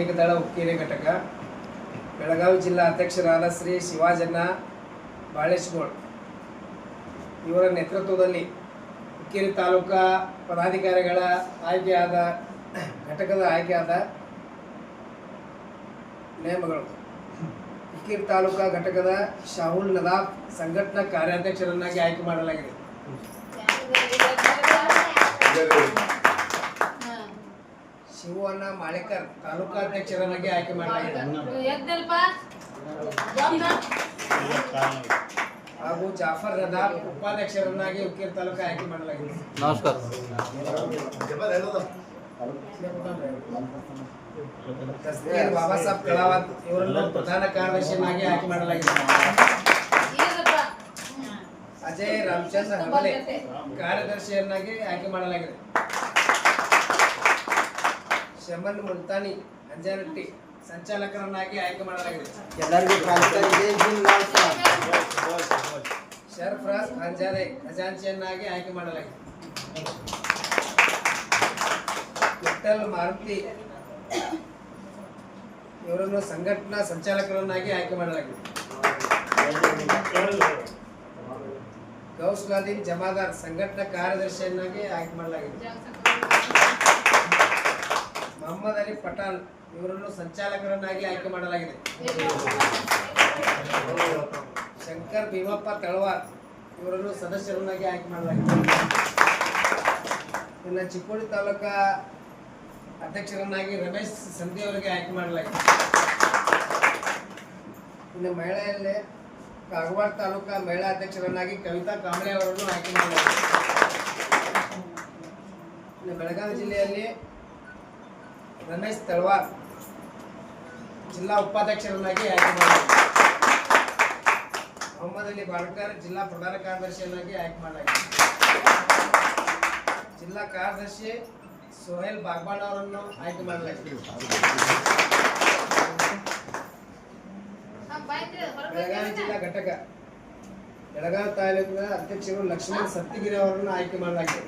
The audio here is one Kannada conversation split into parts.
ಸೈನಿಕ ದಳ ಹುಕ್ಕೇರಿ ಘಟಕ ಬೆಳಗಾವಿ ಜಿಲ್ಲಾ ಅಧ್ಯಕ್ಷರಾದ ಶ್ರೀ ಶಿವಾಜಣ್ಣ ಬಾಳೇಶ್ಗೋಳ್ ಇವರ ನೇತೃತ್ವದಲ್ಲಿ ಹುಕ್ಕೇರಿ ತಾಲೂಕಾ ಪದಾಧಿಕಾರಿಗಳ ಆಯ್ಕೆಯಾದ ಘಟಕದ ಆಯ್ಕೆಯಾದ ನೇಮಗಳು. ಹುಕ್ಕೇರಿ ತಾಲೂಕಾ ಘಟಕದ ಶಾಹುಲ್ ನದಾಫ್ ಸಂಘಟನಾ ಕಾರ್ಯಾಧ್ಯಕ್ಷರನ್ನಾಗಿ ಆಯ್ಕೆ ಮಾಡಲಾಗಿದೆ. ಶಿವಣ್ಣ ಮಾಳೇಕರ್ ತಾಲೂಕಾಧ್ಯಕ್ಷರನ್ನಾಗಿ ಆಯ್ಕೆ ಮಾಡಲಾಗಿದೆ ಹಾಗೂ ಜಾಫರ್ ನದಾಫ್ ಉಪಾಧ್ಯಕ್ಷರನ್ನಾಗಿ ಹುಕ್ಕೇರಿ ತಾಲೂಕು ಆಯ್ಕೆ ಮಾಡಲಾಗಿದೆ. ನಮಸ್ಕಾರ. ತಸ್ನೀರ್ ಬಾಬಾ ಸಾಹೇಬ್ ಕಳಾವತ್ ಇವರನ್ನು ಪ್ರಧಾನ ಕಾರ್ಯದರ್ಶಿಯನ್ನಾಗಿ ಆಯ್ಕೆ ಮಾಡಲಾಗಿದೆ. ಅಜಯ್ ರಾಮಚಂದ್ರ ಹಗಲೆ ಕಾರ್ಯದರ್ಶಿಯನ್ನಾಗಿ ಆಯ್ಕೆ ಮಾಡಲಾಗಿದೆ. ಶಮನ್ ಮುಲ್ತಾನಿ ಅಂಜನಟ್ಟಿ ಸಂಚಾಲಕರನ್ನಾಗಿ ಆಯ್ಕೆ ಮಾಡಲಾಗಿದೆ. ಶರ್ಫರಾಜ್ ಖಾನ್ಜಾದೆ ಖಜಾಂಚಿಯನ್ನಾಗಿ ಆಯ್ಕೆ ಮಾಡಲಾಗಿದೆ. ವಿಠಲ್ ಮಾರುತಿ ಇವರನ್ನು ಸಂಘಟನಾ ಸಂಚಾಲಕರನ್ನಾಗಿ ಆಯ್ಕೆ ಮಾಡಲಾಗಿದೆ. ಗೌಸ್ಲಾದೀನ್ ಜಮಾದಾರ್ ಸಂಘಟನಾ ಕಾರ್ಯದರ್ಶಿಯನ್ನಾಗಿ ಆಯ್ಕೆ ಮಾಡಲಾಗಿದೆ. ಮೊಹಮ್ಮದ್ ಅಲಿ ಪಠಾಣ್ ಇವರನ್ನು ಸಂಚಾಲಕರನ್ನಾಗಿ ಆಯ್ಕೆ ಮಾಡಲಾಗಿದೆ. ಶಂಕರ್ ಭೀಮಪ್ಪ ತಳವಾರ್ ಇವರನ್ನು ಸದಸ್ಯರನ್ನಾಗಿ ಆಯ್ಕೆ ಮಾಡಲಾಗಿದೆ. ಇನ್ನು ಚಿಕ್ಕೋಡಿ ತಾಲೂಕಾ ಅಧ್ಯಕ್ಷರನ್ನಾಗಿ ರಮೇಶ್ ಸಂಧಿ ಅವರಿಗೆ ಆಯ್ಕೆ ಮಾಡಲಾಗಿದೆ. ಇನ್ನು ಮಹಿಳೆಯಲ್ಲೇ ಕಾಗವಾಡ ತಾಲೂಕಾ ಮಹಿಳಾ ಅಧ್ಯಕ್ಷರನ್ನಾಗಿ ಕವಿತಾ ಕಾಂಬ್ಳೆ ಅವರನ್ನು ಆಯ್ಕೆ ಮಾಡಲಾಗಿದೆ. ಇನ್ನು ಬೆಳಗಾವಿ ಜಿಲ್ಲೆಯಲ್ಲಿ ರಮೇಶ್ ತಳವಾರ್ ಜಿಲ್ಲಾ ಉಪಾಧ್ಯಕ್ಷರನ್ನಾಗಿ ಆಯ್ಕೆ ಮಾಡಲಾಗಿದೆ. ಮೊಹಮ್ಮದ್ ಅಲಿ ಬಾಡ್ಕರ್ ಜಿಲ್ಲಾ ಪ್ರಧಾನ ಕಾರ್ಯದರ್ಶಿಯನ್ನಾಗಿ ಆಯ್ಕೆ ಮಾಡಲಾಗಿದೆ. ಜಿಲ್ಲಾ ಕಾರ್ಯದರ್ಶಿ ಸೋಹೇಲ್ ಬಾಗ್ವಾನ್ ಅವರನ್ನು ಆಯ್ಕೆ ಮಾಡಲಾಗಿದೆ. ಬೆಳಗಾವಿ ಜಿಲ್ಲಾ ಘಟಕ ಬೆಳಗಾವಿ ತಾಲೂಕಿನ ಅಧ್ಯಕ್ಷರು ಲಕ್ಷ್ಮಣ್ ಸತ್ತಿಗಿರಿ ಅವರನ್ನು ಆಯ್ಕೆ ಮಾಡಲಾಗಿದೆ.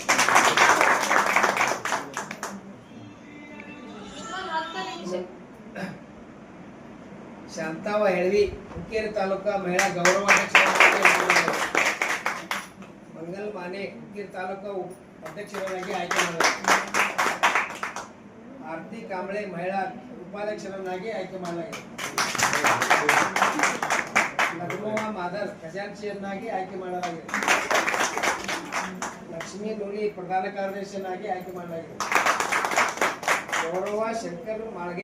ಶಾಂತಾವ ಹೆಳವಿ ಹುಕ್ಕೇರಿ ತಾಲೂಕಾ ಮಹಿಳಾ ಗೌರವಾಧ್ಯಕ್ಷರನ್ನಾಗಿ ಆಯ್ಕೆ ಮಾಡಲಾಗಿದೆ. ಮಂಗಲ್ ಮಾನೆ ಹುಕ್ಕೇರಿ ತಾಲೂಕಾ ಅಧ್ಯಕ್ಷರನ್ನಾಗಿ ಆಯ್ಕೆ ಮಾಡಲಾಗಿದೆ. ಆರತಿ ಕಾಂಬಳೆ ಮಹಿಳಾ ಉಪಾಧ್ಯಕ್ಷರನ್ನಾಗಿ ಆಯ್ಕೆ ಮಾಡಲಾಗಿದೆ. ನಗಮೋಹ ಮಾದರ್ ಖಜಾಂಚಿಯನ್ನಾಗಿ ಆಯ್ಕೆ ಮಾಡಲಾಗಿದೆ. ಲಕ್ಷ್ಮೀ ನೂಲಿ ಪ್ರಧಾನ ಕಾರ್ಯದರ್ಶಿಯನ್ನಾಗಿ ಆಯ್ಕೆ ಮಾಡಲಾಗಿದೆ. ಗೌರವ ಶಂಕರ್ ಮಾಳ್ಗೆ